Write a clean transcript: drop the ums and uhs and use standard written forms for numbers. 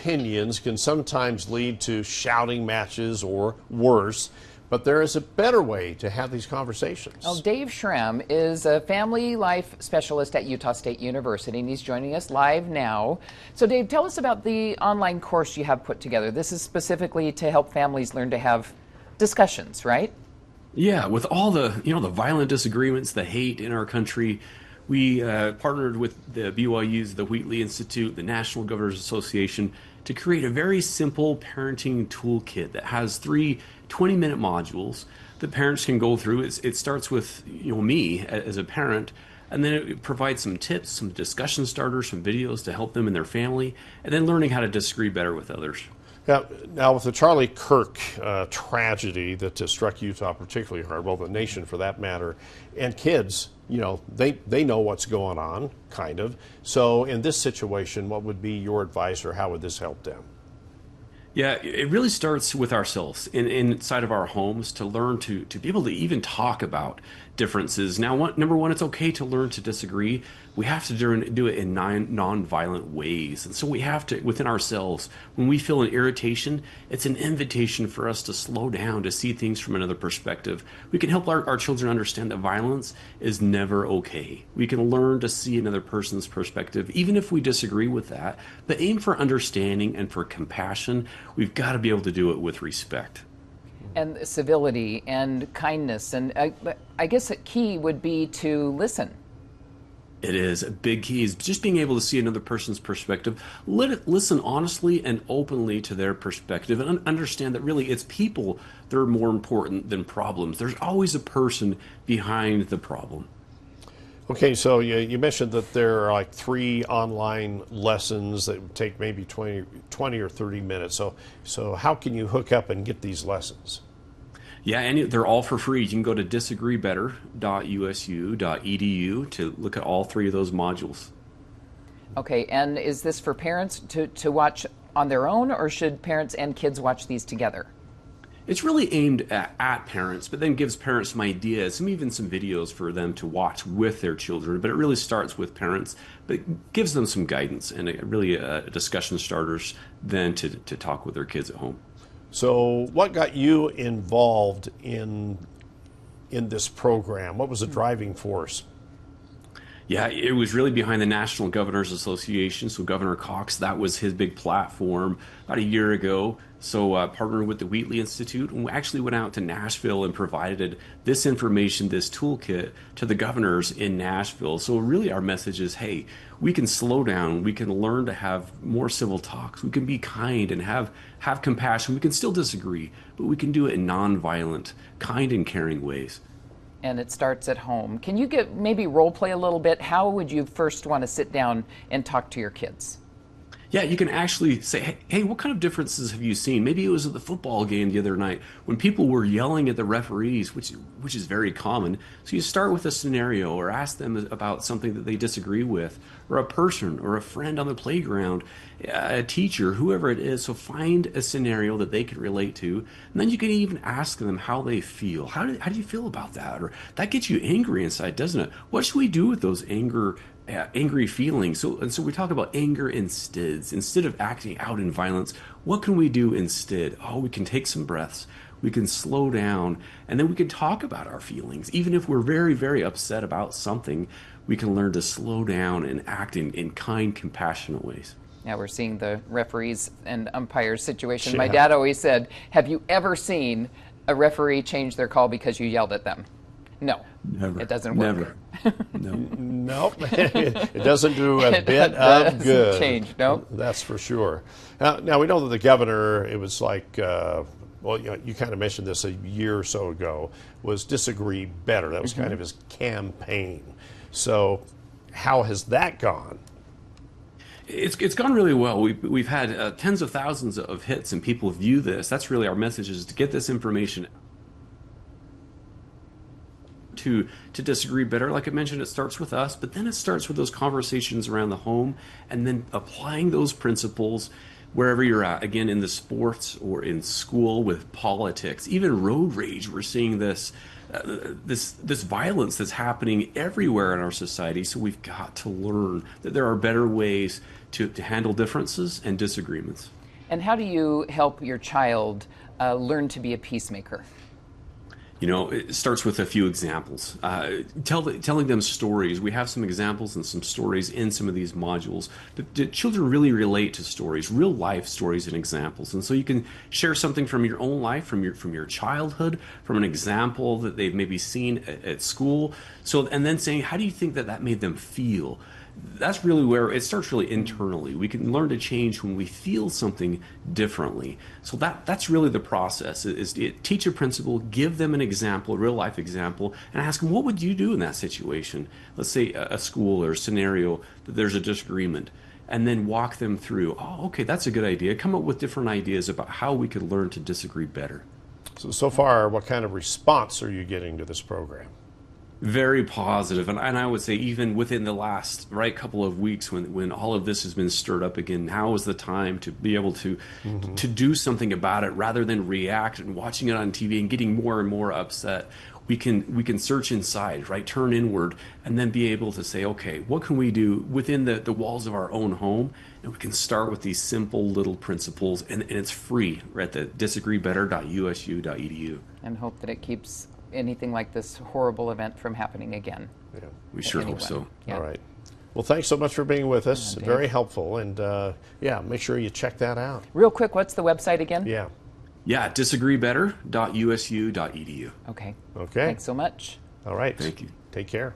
opinions can sometimes lead to shouting matches or worse, but there is a better way to have these conversations. Well, Dave Schramm is a family life specialist at Utah State University, and he's joining us live now. So, Dave, tell us about the online course you have put together. This is specifically to help families learn to have discussions, right? Yeah, with all the the violent disagreements, the hate in our country, we partnered with the BYU's, the Wheatley Institute, the National Governors Association to create a very simple parenting toolkit that has 3 20-minute modules that parents can go through. It starts with me as a parent, and then it provides some tips, some discussion starters, some videos to help them and their family, and then learning how to disagree better with others. Now, with the Charlie Kirk tragedy that struck Utah particularly hard, well, the nation for that matter, and kids, they know what's going on, kind of. So in this situation, what would be your advice, or how would this help them? Yeah, it really starts with ourselves inside of our homes to learn to be able to even talk about differences. Now, number one, it's okay to learn to disagree. We have to do it in non-violent ways. And so we have to, within ourselves, when we feel an irritation, it's an invitation for us to slow down, to see things from another perspective. We can help our children understand that violence is never okay. We can learn to see another person's perspective, even if we disagree with that, but aim for understanding and for compassion. We've got to be able to do it with respect. And civility and kindness. And I guess a key would be to listen. It is. A big key is just being able to see another person's perspective. Listen honestly and openly to their perspective, and understand that really it's people that are more important than problems. There's always a person behind the problem. Okay, so you mentioned that there are like 3 online lessons that would take maybe 20 or 30 minutes. So how can you hook up and get these lessons? Yeah, and they're all for free. You can go to disagreebetter.usu.edu to look at all 3 of those modules. Okay, and is this for parents to watch on their own, or should parents and kids watch these together? It's really aimed at parents, but then gives parents some ideas, even some videos for them to watch with their children. But it really starts with parents, but it gives them some guidance and really discussion starters then to talk with their kids at home. So what got you involved in this program? What was the driving force? Yeah, it was really behind the National Governors Association. So Governor Cox, that was his big platform about a year ago. So partnered with the Wheatley Institute, and we actually went out to Nashville and provided this information, this toolkit, to the governors in Nashville. So really our message is, hey, we can slow down. We can learn to have more civil talks. We can be kind and have compassion. We can still disagree, but we can do it in nonviolent, kind and caring ways. And it starts at home. Can you maybe role play a little bit? How would you first want to sit down and talk to your kids? Yeah, you can actually say, hey, what kind of differences have you seen? Maybe it was at the football game the other night when people were yelling at the referees, which is very common. So you start with a scenario or ask them about something that they disagree with, or a person or a friend on the playground, a teacher, whoever it is. So find a scenario that they can relate to, and then you can even ask them how they feel. How do you feel about that? Or that gets you angry inside, doesn't it? What should we do with those angry feelings? So we talk about anger instead of acting out in violence. What can we do instead? Oh, we can take some breaths, we can slow down, and then we can talk about our feelings. Even if we're very, very upset about something, we can learn to slow down and act in kind, compassionate ways. Yeah, we're seeing the referees and umpires situation. Yeah. My dad always said, have you ever seen a referee change their call because you yelled at them? No. Never. It doesn't work. Never. No. Nope. It doesn't do a bit of good. Change. Nope. That's for sure. Now we know that the governor, it was like, you kind of mentioned this a year or so ago, was Disagree Better. That was kind of his campaign. So how has that gone? It's gone really well. We've had tens of thousands of hits, and people view this. That's really our message, is to get this information to disagree better. Like I mentioned, it starts with us, but then it starts with those conversations around the home, and then applying those principles wherever you're at, again, in the sports or in school, with politics, even road rage. We're seeing this violence that's happening everywhere in our society. So we've got to learn that there are better ways to handle differences and disagreements. And how do you help your child learn to be a peacemaker? You know, it starts with a few examples. Telling them stories. We have some examples and some stories in some of these modules. But children really relate to stories, real life stories and examples. And so you can share something from your own life, from your childhood, from an example that they've maybe seen at school. So, and then saying, how do you think that made them feel? That's really where it starts really internally. We can learn to change when we feel something differently. So that's really the process, is teach a principle, give them an example, a real life example, and ask them, what would you do in that situation? Let's say a school or a scenario that there's a disagreement, and then walk them through, oh, okay, that's a good idea. Come up with different ideas about how we could learn to disagree better. So far, what kind of response are you getting to this program? Very positive, and I would say even within the last couple of weeks, when all of this has been stirred up again, now is the time to be able to do something about it rather than react and watching it on TV and getting more and more upset. We can search inside, turn inward, and then be able to say, okay, what can we do within the walls of our own home? And we can start with these simple little principles, and it's free at the disagreebetter.usu.edu. And hope that it keeps anything like this horrible event from happening again. Yeah. We sure hope so. Yeah. All right. Well, thanks so much for being with us. Dave. Very helpful. And make sure you check that out. Real quick, what's the website again? Yeah. Disagreebetter.usu.edu. Okay. Okay. Thanks so much. All right. Thank you. Take care.